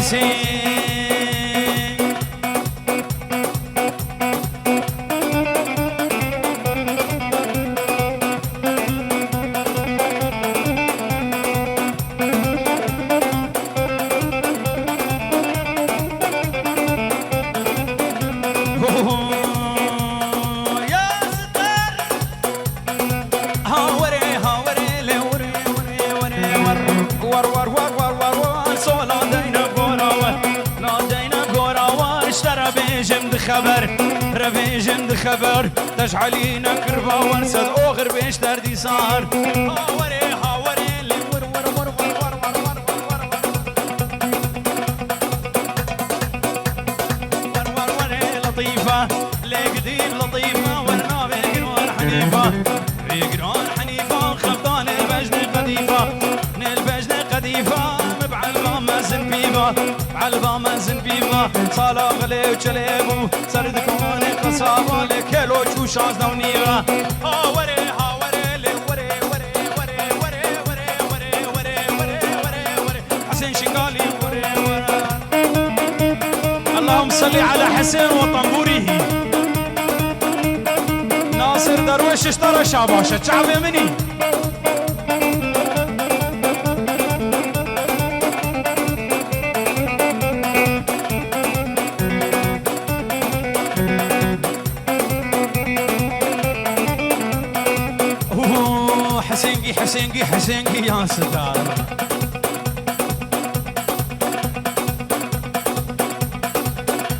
حسين خبر رفيجن خبر تجعلينا كربا ونسد اوغر بيش دردي صار هاوري هاوري لي ور ور ور ور ور ور ور ور ور ور ور لطيفة لقديم لطيفة ورنا بقرون حنيفة بقرون حنيفة خفضان البجن قديفة البجن قديفة مبعلبة ما زنبيبة بعلبة ما زنبيبة صالا غلي وشليبو سرد كوني قصابة لكيلو شوشاز نونيغا هاوري هاوري لي وري وري وري وري وري وري وري وري وري وري حسين شقالي وري وري اللهم صل على حسين وطنبوره ناصر درويش اشترى شاباشة شعبي مني حسينقي حسينقي يا ستار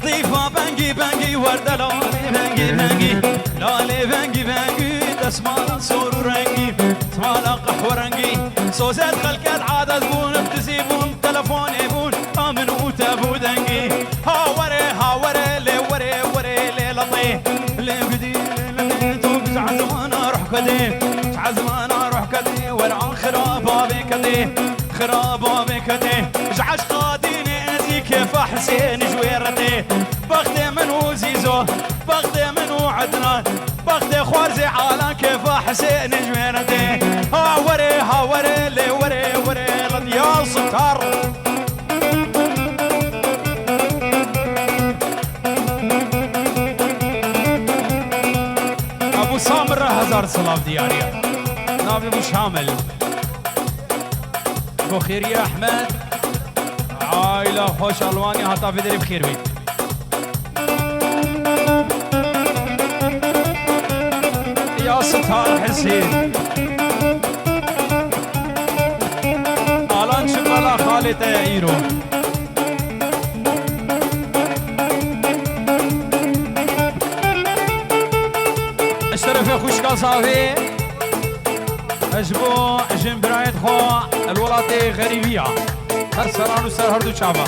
ضيفة بنقي بنقي وردة لالي بنقي بنقي لالي بنقي بنقي دسمالة صور رنقي دسمالة قحوة رنقي صوزات خلقات عادة بون بتزيبون تلفون يبون آمن وتابو دنقي هاوري هاوري لي وري وري لي لطي لي بدي لي توب عزمانا روح كدي عزمانا روح كدي والعن خرابة بكدي خرابة بكدي جعش قاديني ازي كيف حسين جويرتي بغدي منو زيزو بغدي منو عدنان بغدي خوارزي عالان كيف حسين جويرتي هاوري هاوري لي وري وري يا ستار ابو سامر هزار صلاف دياريا نابي ابو شامل بخير يا احمد عائله خوش الواني هتا في دري بخير بي يا ستار حسين الان شمالا خالد ايرو اشترف يا خوش صافي اجبو جنبرايد خو الولاتي غريبيه هر سران وسر هردو شعبا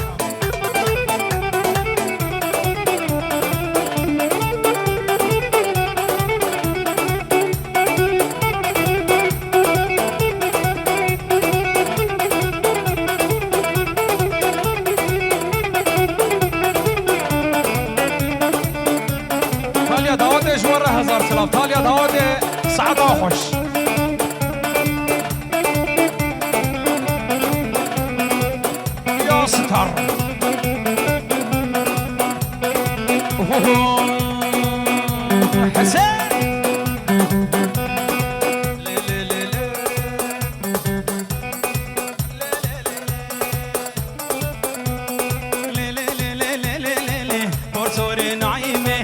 تاليا داوود جوار هزار سلاف تاليا داوود سعدا خوش ستار حسين بورسوري نعيمه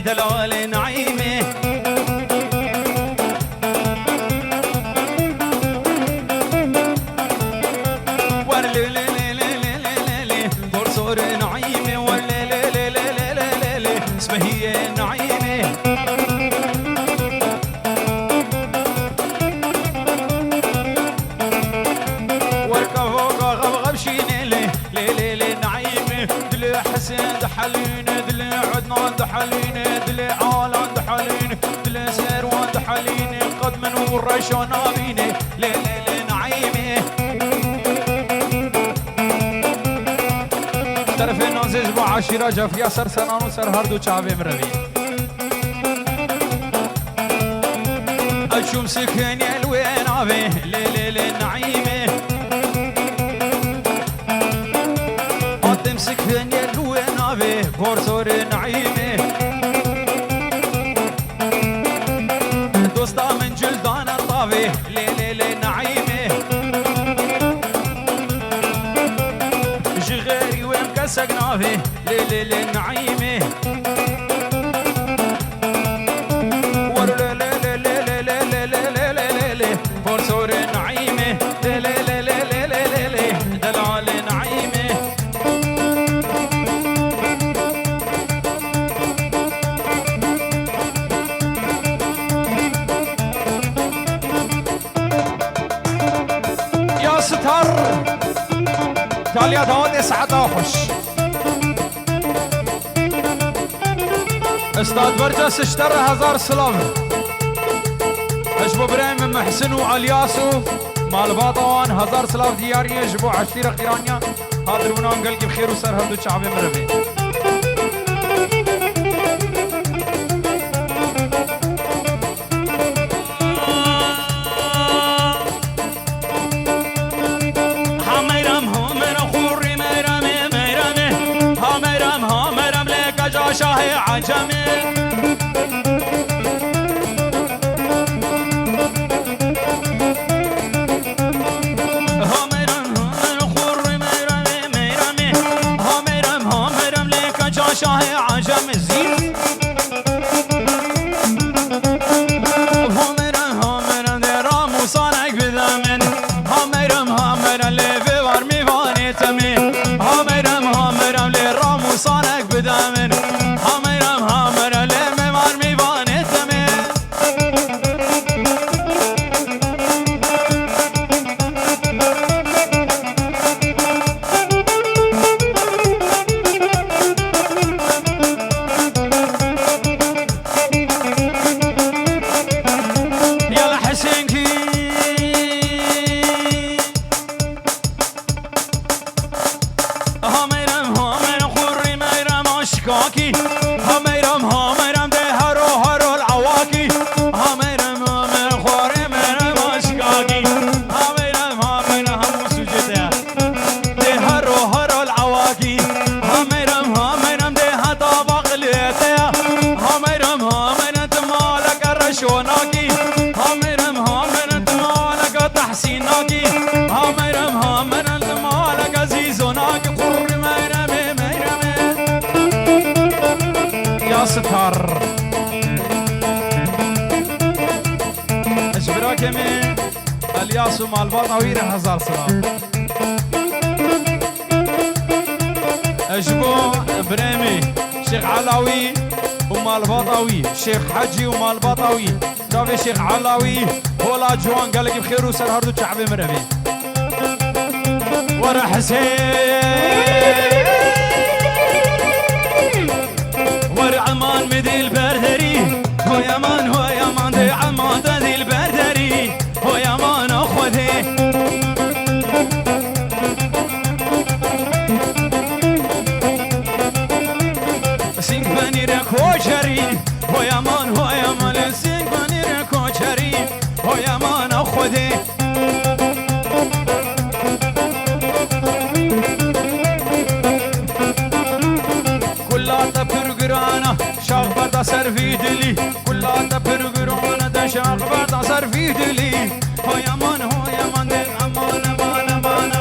دلال نعيمه دحليني دلي عدنان دحليني دلي آلان دحليني دلي سيروان دحليني قد من ورشو نابيني ليلي نعيمي طرف نازج با عشيرة جفيا سر سنانو سر هردو چاوي مروي اشوم سكني الوين عبي ليلي نعيمي لي لي نعيمه جغيري ومكسق نافي لي لي لي نعيمه ورو لي لي لي لي لي لي لي لي لي لي فرسور نعيمه لي لي لي لي لي لي لي دلال نعيمه يا ستر تاليا داود اسعد اوحش استاذ برجس اشترى 1000 سلام اجبو ابراهيم محسن والياسو مال باطوان 1000 سلام دياري اجبو عشيره قيرانيا هذا ونان قلقي بخير وسر هدو شعبي مربي شاهي عجمي هامرم خوري ميرمي هامرم ليك جا شاهي عجمي زين هامرم درام وصانك بذمن هامرم ليفي ورمي واني تمي هامرم لرام وصانك بذمن ستار اشبراك من الياس مال باطاوي 1000 سلام اجبو بريمي شيخ علاوي ومال باطاوي شيخ حجي ومال باطاوي دافي شيخ علاوي ولا جوان قالك بخير وسر هردو شعبي مرمي ورا حسين عمان مدي البردري هو يمان دي عمان دي البردري هو يمان اخوتي سينك بني ركوشري هو يمان سينك بني ركوشري هو يمان اخوتي شاق بردا سر في دلي كلها تبرقرون دا شاق بردا سر في دلي هو يمان دي امان امان امان امان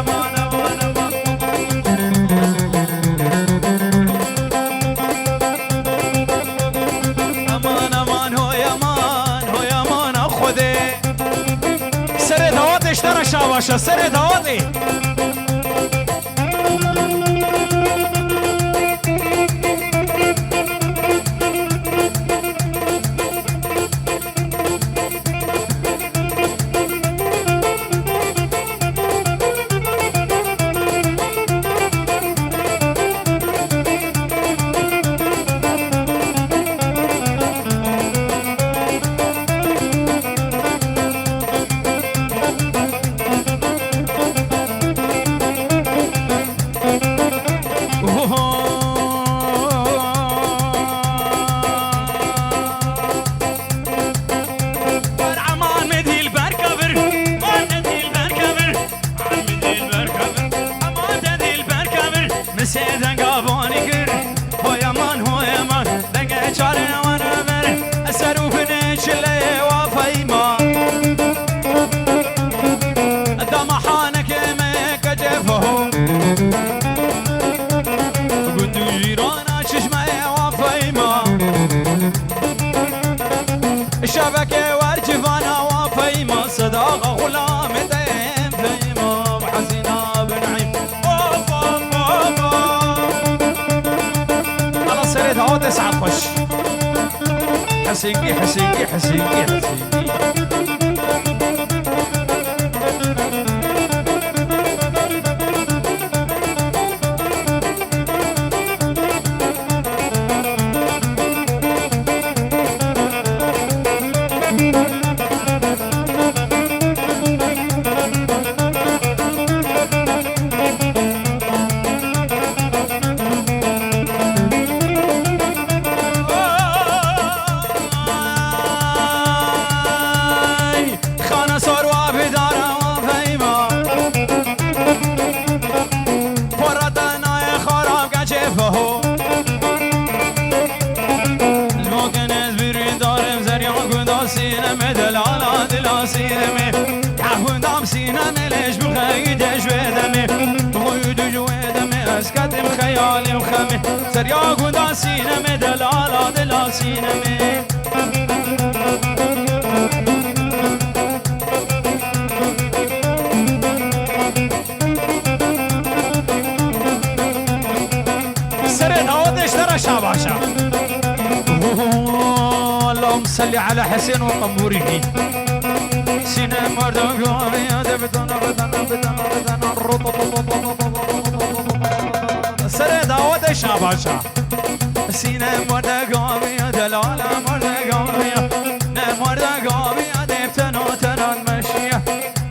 امان امان هو يمان اخذي سر دواتي اشترى شاباشا سر دواتي تسعة قش حسينجي حسينجي حسينجي حسينجي خيالي وخمي سرياق وداسينا مدل على دلاسينا مي سرد عودش ترى شاباشا اللهم صل على حسين وقنبوري سينا مردوك وعمي دبتنا بدنا بدنا بدنا سرد عود شاباشا سينا مرد قامي دلالة مرد قامي مرد قامي دفتنا تنان مشية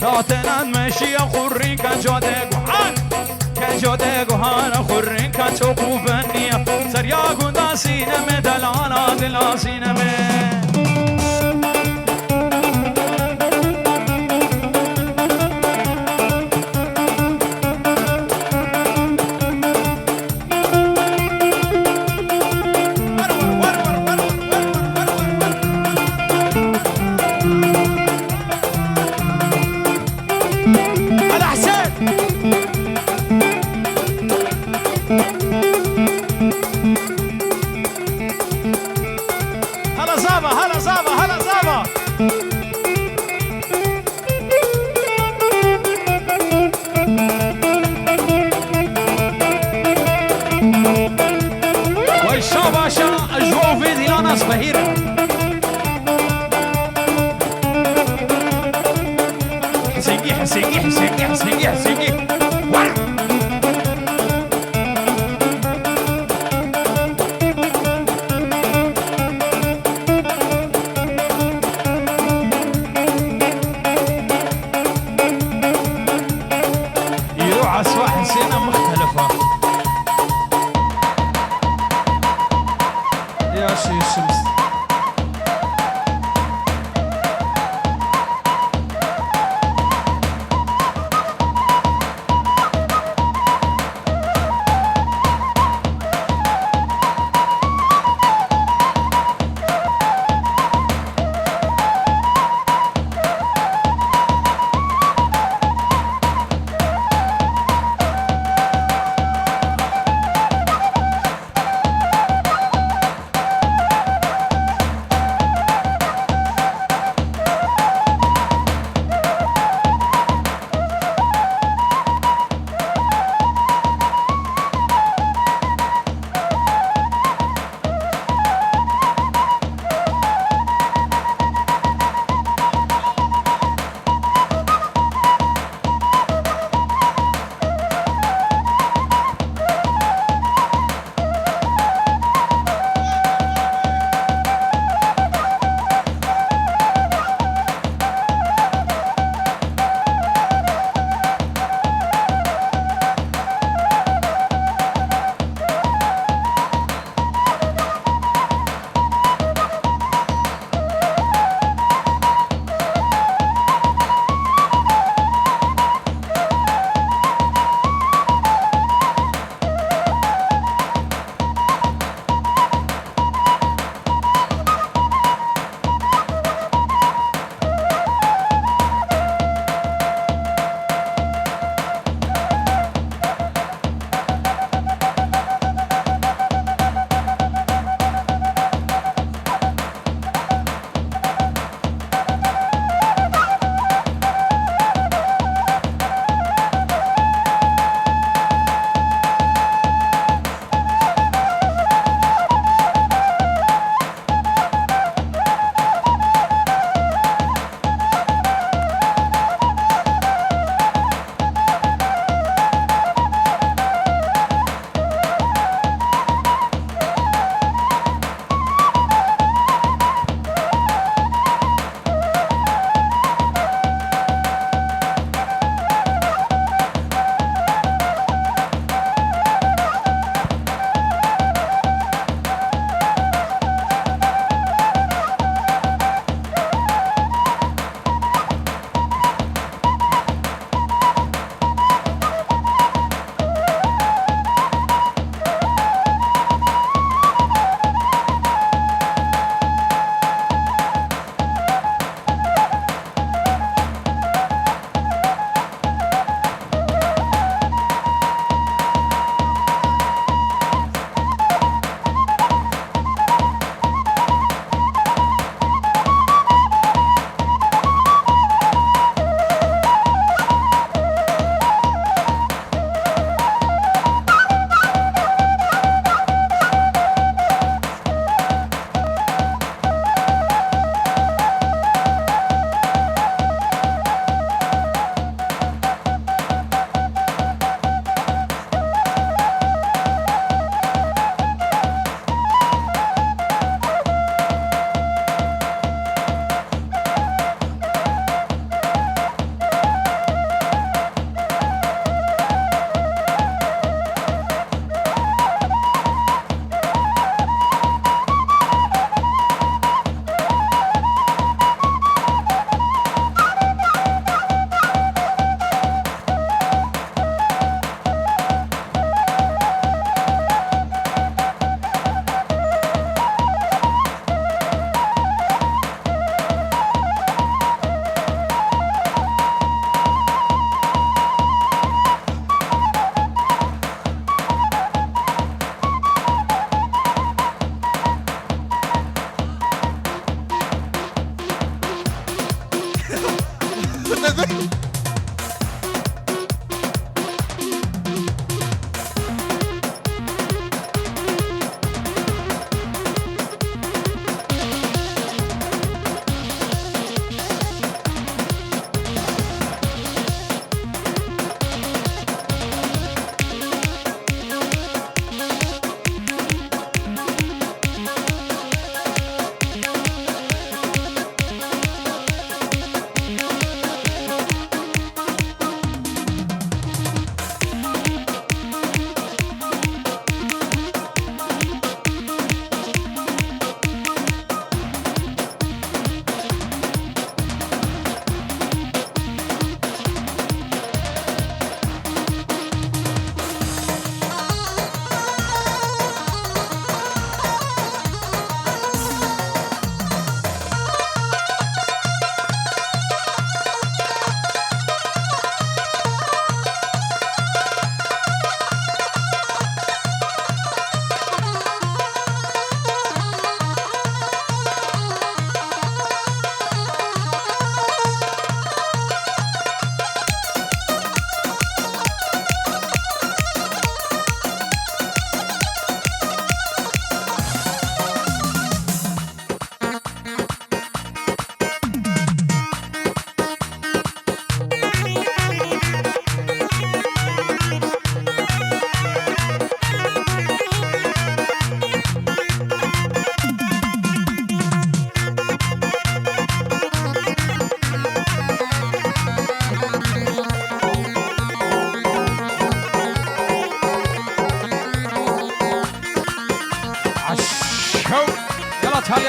لا تنان مشية خورين كان جودك وحان كان جودك وحان خورين كان توقو بنية سرياق دا سينا مدلالة دلا سينا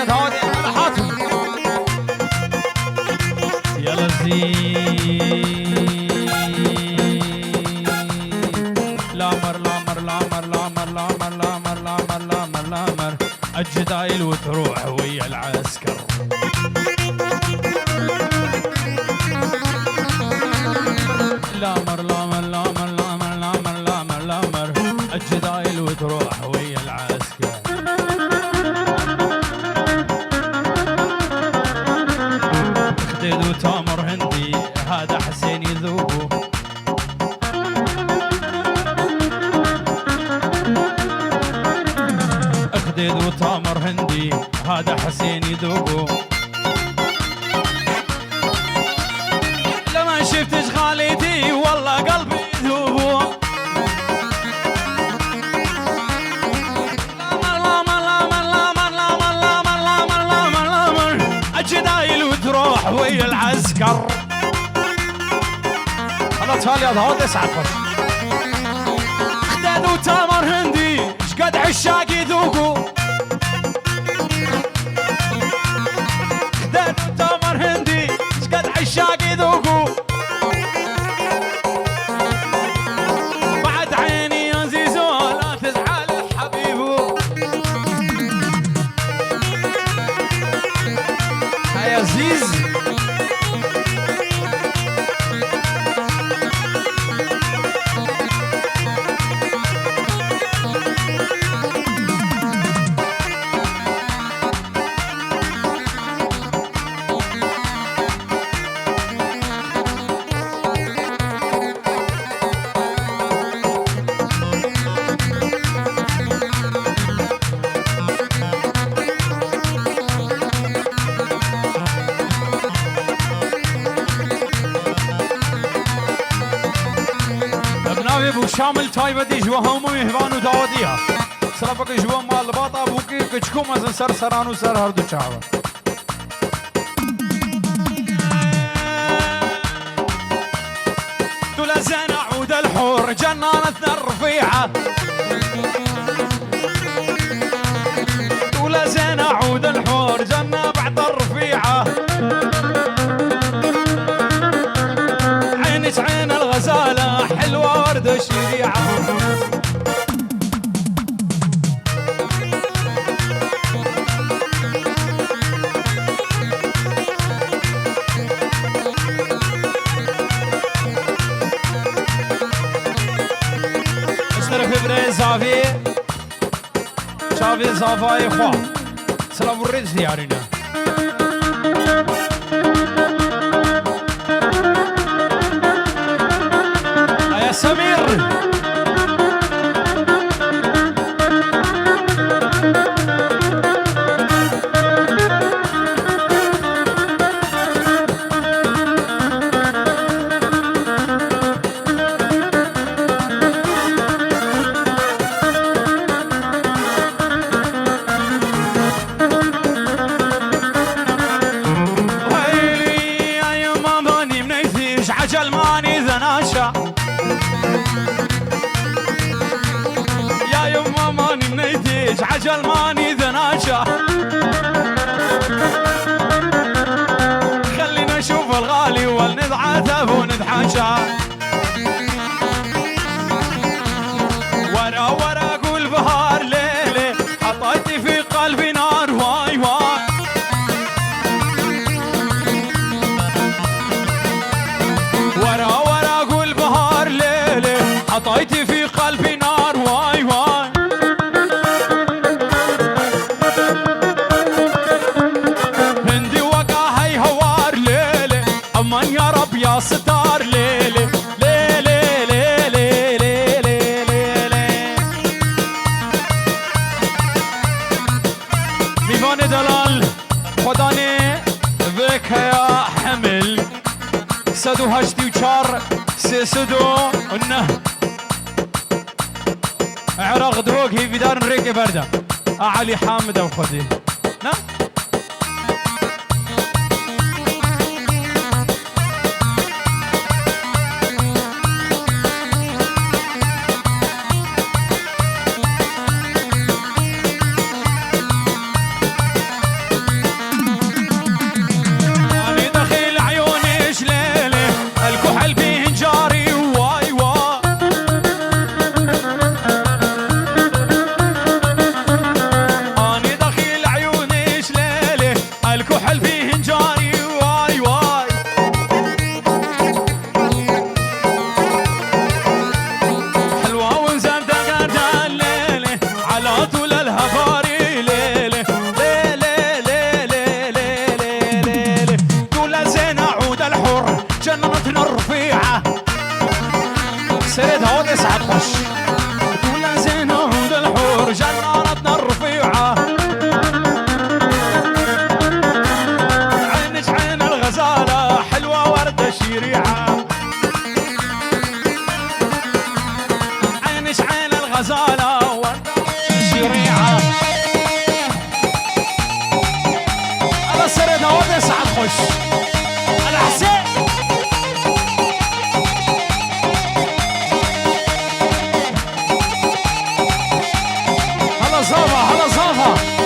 تالية هادي على حاتم يا لذيذ لامر لامر لامر لامر لامر لامر لامر لامر لامر الجدايل وتروح ويا العسكر لامر لامر لامر لامر لامر لامر لامر الجدايل وتروح ويا العسكر خديد وتامر هندي هذا حسين يذوبه خديد وتامر هندي هذا حسين يذوبه لما شفتش خالتي والله قلبي يذوبه لامر لامر لامر لامر لامر لامر لامر لامر الجدايل وتروح ويا العسكر انا تالي هذا اسعد خديد وتامر هندي شقد عشاق يذوقوا خديد وتامر هندي شقد عشاق يذوقوا بعد عيني يا زيزو لا تزعل حبيبو يا زيز شامل تايبه دي جوا همو يهوانو داوديها سرفك جوا مال باطا بوكي كچكو مزن سر سرانو سر هر دو چاوا دولا زين عود الحور جنانتنا الرفيعة دولا زين عود الحور جنة بعد الرفيعة عينك عين الغزالة حلوة ورد الشريعة اشترك بري زافي شافي زافاي خوا سلام الرز ديارنا يا سمير عجل ماني ذناشة خلينا نشوف الغالي ولنتعاتب ونتحاشى ورا ورا اقول بهار ليلي حطيتي في قلبي نار واي واي ورا ورا اقول بهار ليلي حطيتي في قلبي نار واي واي أمان يا رب يا ستار ليلي ليلي ليلي ليلي ليلي ميوان دلال خداني بك يا حمل سدو هشتي وشار سيسدو انه عراق دوق هي بدار نريك برده علي حامد او خدي نعم سرد هودي سعد خش كل زين عود الحور جنارتنا الرفيعة عينك عين الغزالة حلوة وردة شريعة عينك عين الغزالة وردة شريعة على سرد هودي سعد خش على حسين صافا هلا صافا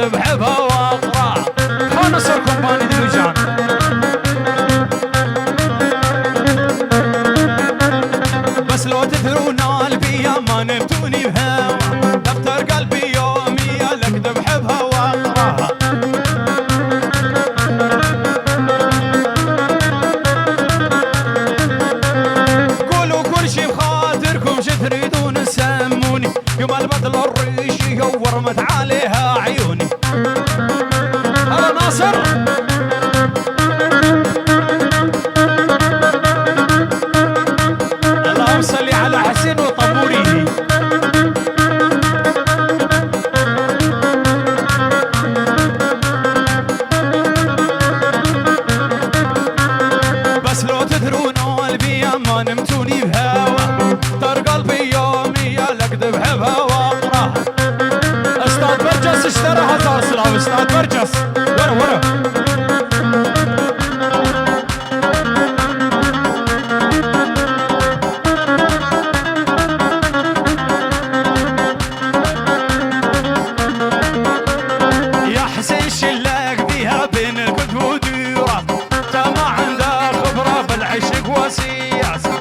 بحبها واقرا خانصر كومباني دلوجان بس لو تدرون قلبي ما نبتوني بهوا دفتر قلبي يومي لك بحبها واقراها قولوا كل شي بخاطركم شو تريدون تسموني يوم البدل الريشي ورمت عليها عيوني هلا ناصر اللهم صل على حسين وطبوري بس لو تدرون قلبي ما نمتوني بهوا دار قلبي يومي لك بحبها واقراها استاذ برجس اشتراها تارسلا استاذ برجس ورا يا حسين شلك بيها بين الكتب وديرة ما عنده خبرة بالعشق وسياسة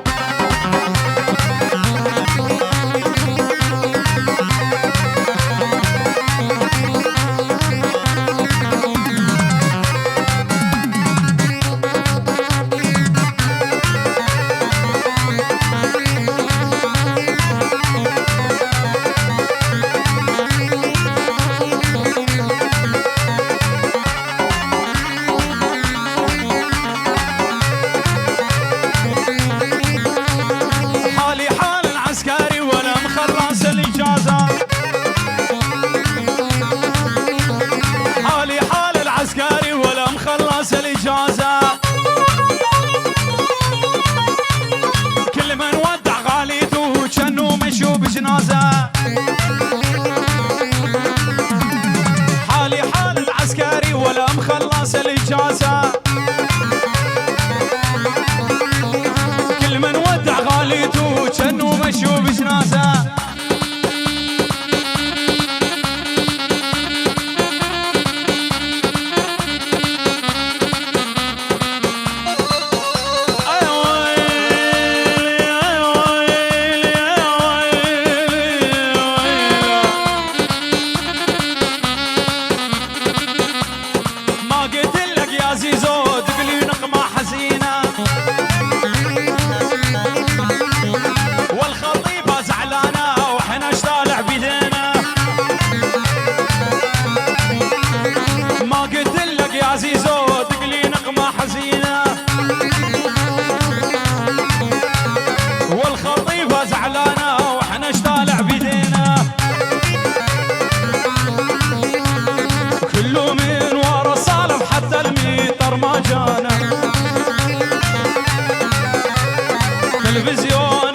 الإجازة كل من ودع غاليته كأنه مشوا بجنازة حالي حال العسكري ولا مخلص الإجازة كل من ودع غاليته كأنه مشوا بجنازة تلفزيون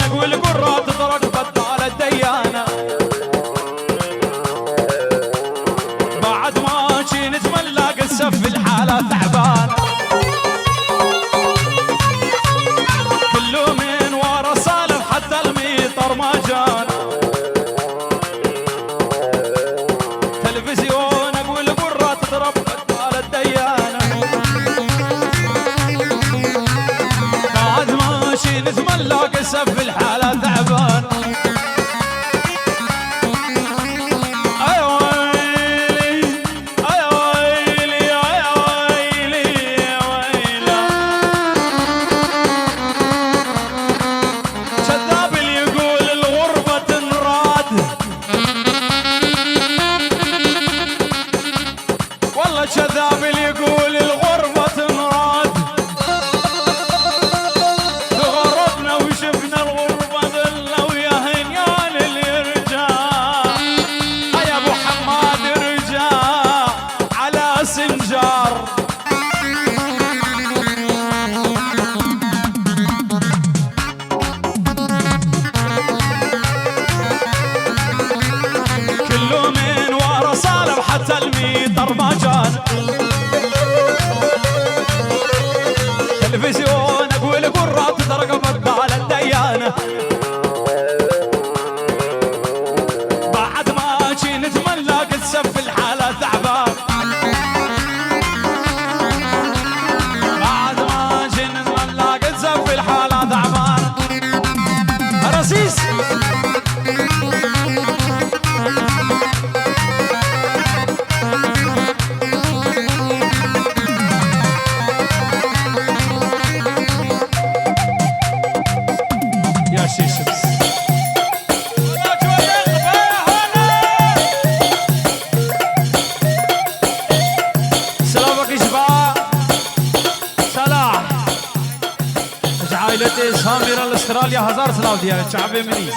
نتملى قسف في الحالة تعبان شذاب اللي يقول الغربة تنراد تغربنا وشفنا الغربة ذلة ويا هنيان اللي رجع يا ابو حماد رجع على سنجار كله من ورا صالح حتى الميطر ما جان تلفزيون اقول قرات ترقبت على الديانه بعد ما جي نتمنى قد سف الحاله تعبان بعد ما جي نتمنى قد سف الحاله تعبان رصيص عائلتي سامرة الاستراليا هزار سلاف ديالة شعبي مني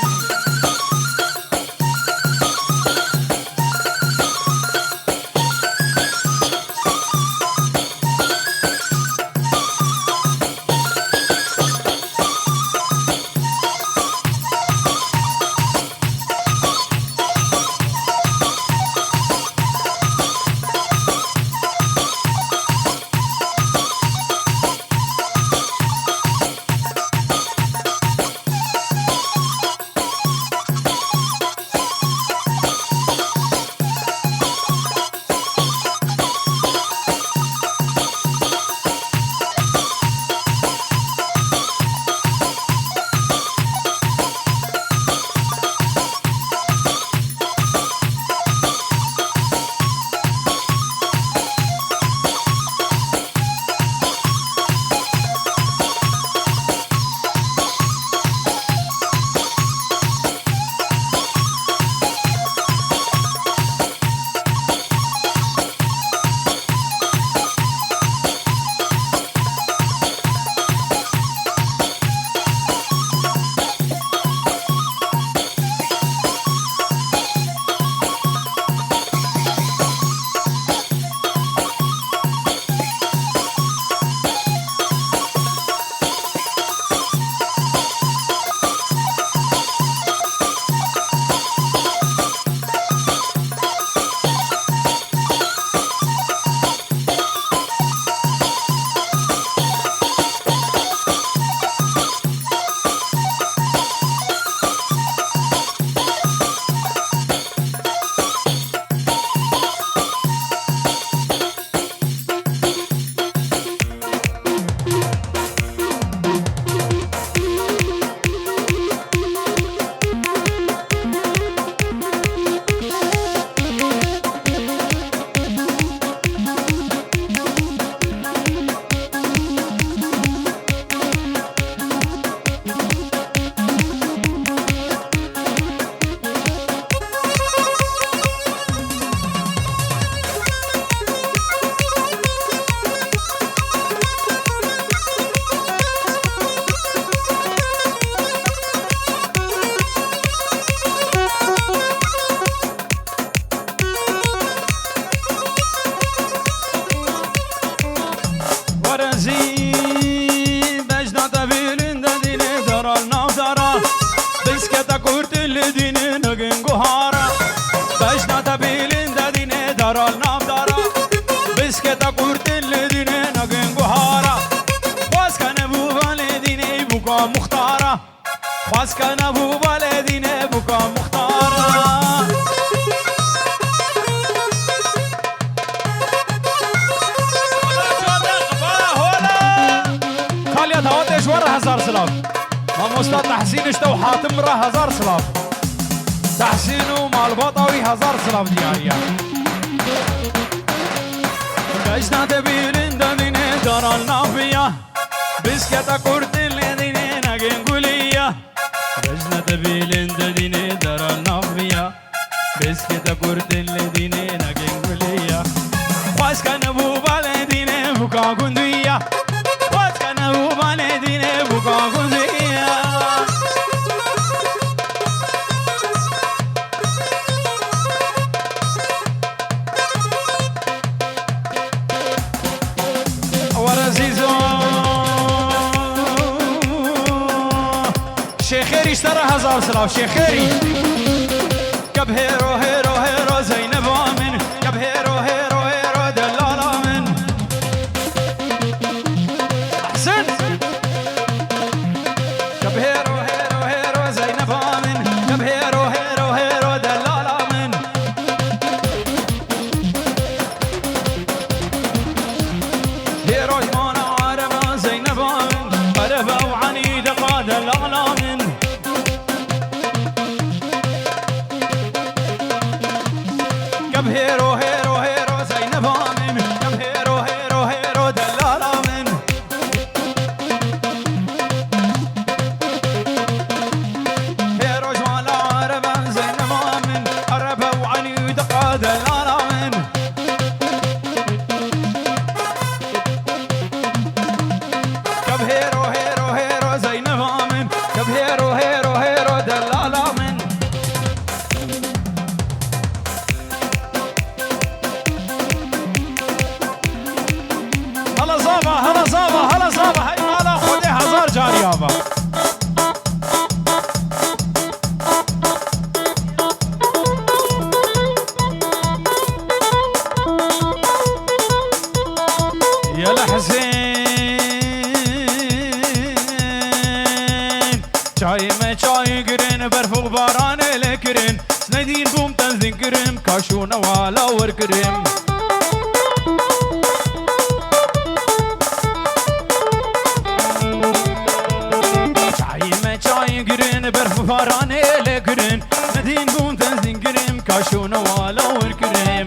مختارة خاص كان ابو بلدنا بكا مختارة خالية هوتش ورا هزار سلام مام استاذ تحسين اشتو حاتم را 1000 سلاف تحسين ومال بطوي 1000 سلاف دياريا كاشنا تبيلين دنيني دار النافية بسكتا كورتين لديني ناقين قولية كاشنا تبيلين دنيني دار النافية بسكتا كورتين لديني ناقين قولية خواز كان ابو بالديني بوكا قندوية خواز كان ابو بالديني بوكا قندوية شيخيري اشترى 1000 سلاف شيخيري كب هيرو هيرو هيرو زينب آمن كب هيرو هيرو هيرو دلال آمن أحسن كب هيرو هيرو هيرو زينب آمن كب هيرو هيرو هيرو دلال آمن هيرو جمانا عربا زينب آمن عربا وعنيد قاد الأعلامن كب هيرو هيرو هيرو زينب آمن كب هيرو هيرو هيرو دلال آمن هيرو جمال عربا زينب آمن عربا وعنيد قاد الأعلامن كب هيرو هيرو هيرو زينب آمن كب هيرو هيرو هيرو دلال آمن هلا صابة هلا صابة هلا صابة هاي مالا خذي 1000 جاري يابا يلا حسين چای ما چای گرین برف و باران لکرین سندین بوم تنزین کریم کاشون والا ور کریم چای ما چای گرین برف و باران لکرین سندین بوم تنزین کریم کاشون والا ور کریم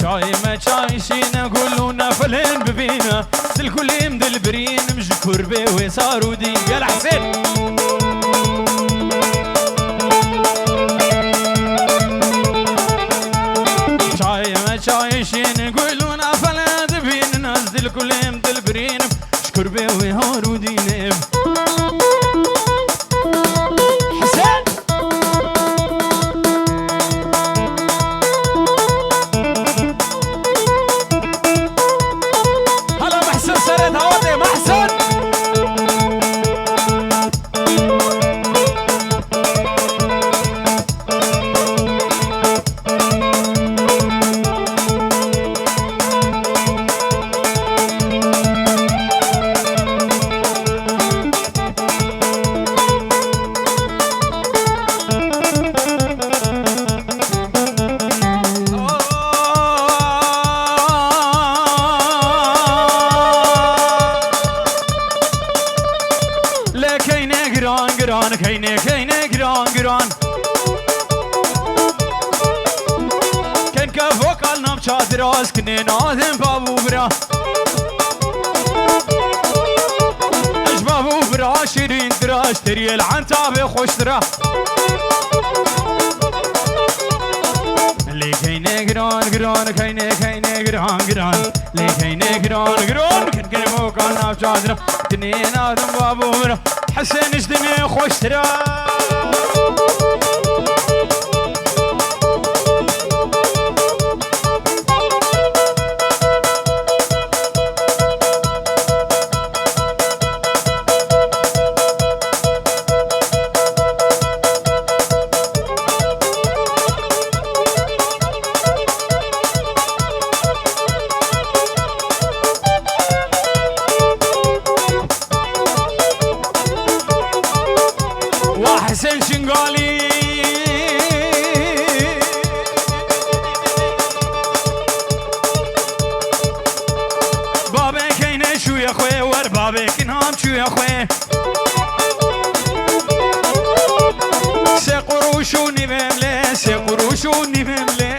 چای ما چای شینه گلونا فلين ببينا دل كلهم دل برين مشكور بي وصاروا دين يا حسين چای ما چای شینه گلونا فلين ببينا دل كلهم دل برين مشكور بي وصاروا دين گران کینه کینه گران گران کن که وکال نام چادراز کنه نادم بابو برا اش بابو برا شیرین دراش تری العنتاب خوش ترا لی کینه گران گران کینه کینه گران گران لی کینه گران گران کن که وکال نام چادراز کنه نادم بابو برا حسين اجدني خوش ترى حسين شنقالي چوی خوی ور بابه کنام چوی خوی سه قروشو نیمم له سه قروشو نیمم له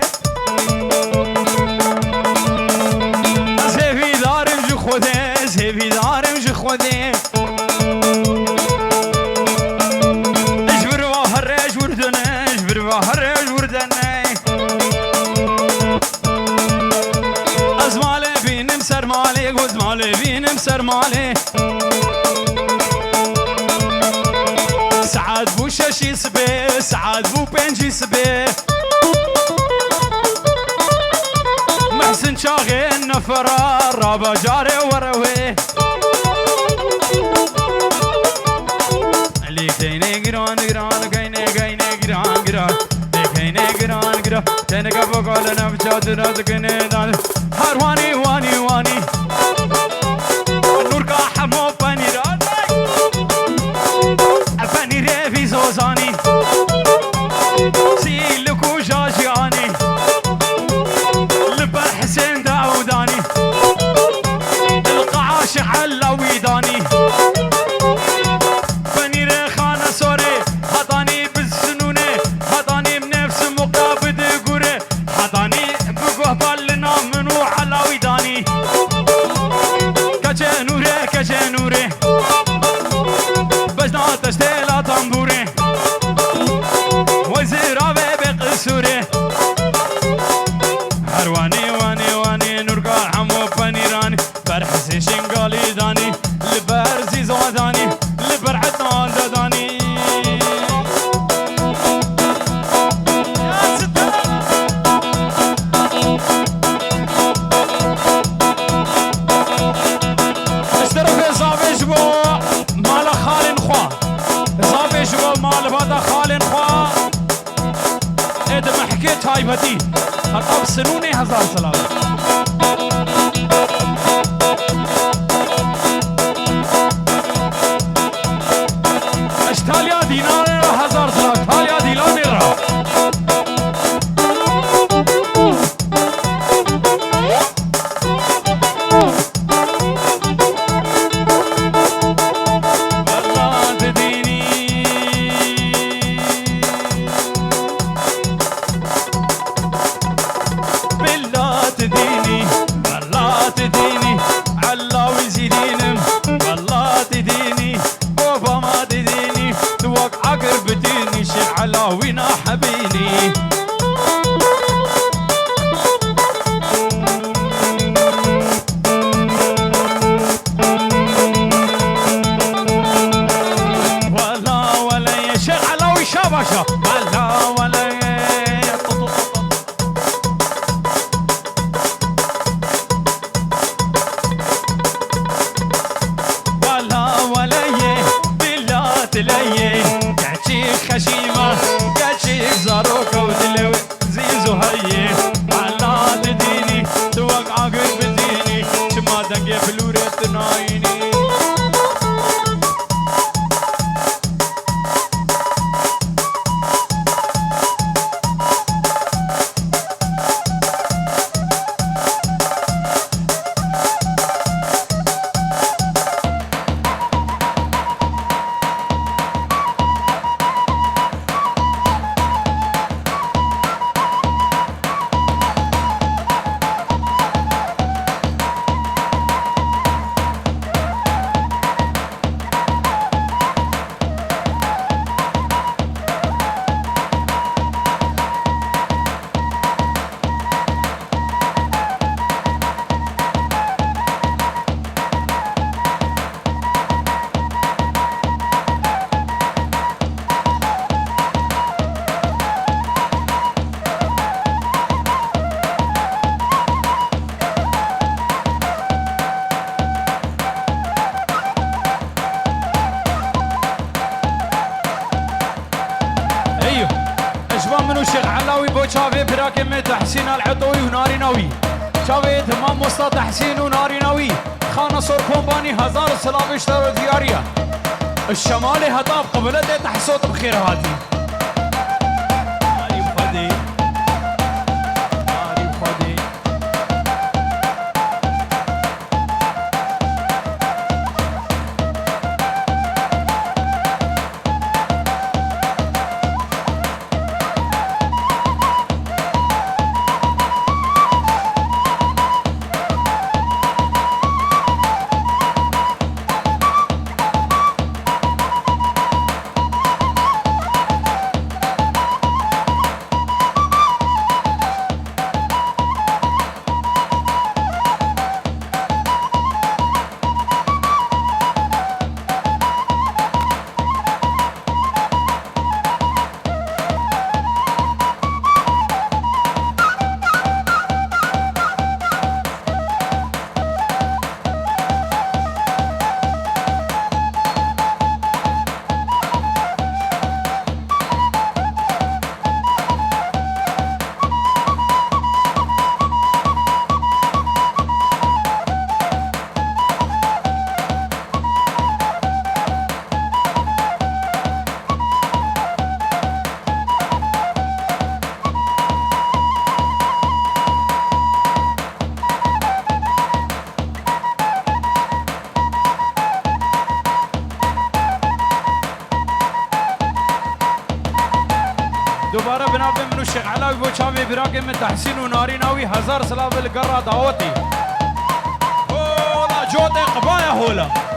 زویدارم جو خوده زویدارم جو خوده اجبر و هر اجبر دنه اجبر و هر اجبر دنه از مال بینم سر ماله گز مال بینم سر ماله سعد بو ششی سبه سعد بو پنجی سبه محسن شاغي النفرار رابا جاري وروي اللي كيني قران قران كيني كيني قران قران كيني قران قران كيني قبو قولنا بجاد رازقني دان هارواني واني واني النور قاحمو باني راني باني ريفي زوزاني سيلكو جاجياني لبر حسين داوداني القعاش حلويداني بني ريخانة سوري هضاني بالسنونة هضاني بنفس مقابد قوري هضاني بقوه بالنا منو حلويداني كجي نوري كجي نوري بجنا تشتيلا طنبوري وزيرابي بقصوري هرواني واني واني نرقى حمو بنيراني برحسي شنقالي داني لبرزي زوداني لبرعدنا داداني اشترك صافي جبو مال خالن خوا صافي جبو مال بدا خالن خوا اد محكيت هاي بدي هطاب سنوني هزار سلام اشتاليا دينار هزار سلام اشتاليا دينار وينا حبيني ولا ولا يا شيخ علوي شابشة ولا ولا ولا ولا يا بالله تليه خشيمة كاتشيك زاروكا ودلوي زيزو هاي على ديني توقع قلب ديني شما دنقي بلورة نايني منو شيخ علاوي بو شافي براكم تحسين العطوي وناري ناوي شافي تمام مصطفى تحسين وناري ناوي خانة صور كومباني هزار سلام اشتروا دياريا الشمالي هطاب قبلت تحسوت بخير هاتي ناري بخدي ناري بخدي سلاوی بو چاوی براغ من تحسین و ناریناوی هزار سلاوی القرا دعوتي هولا جوت قبايا هولا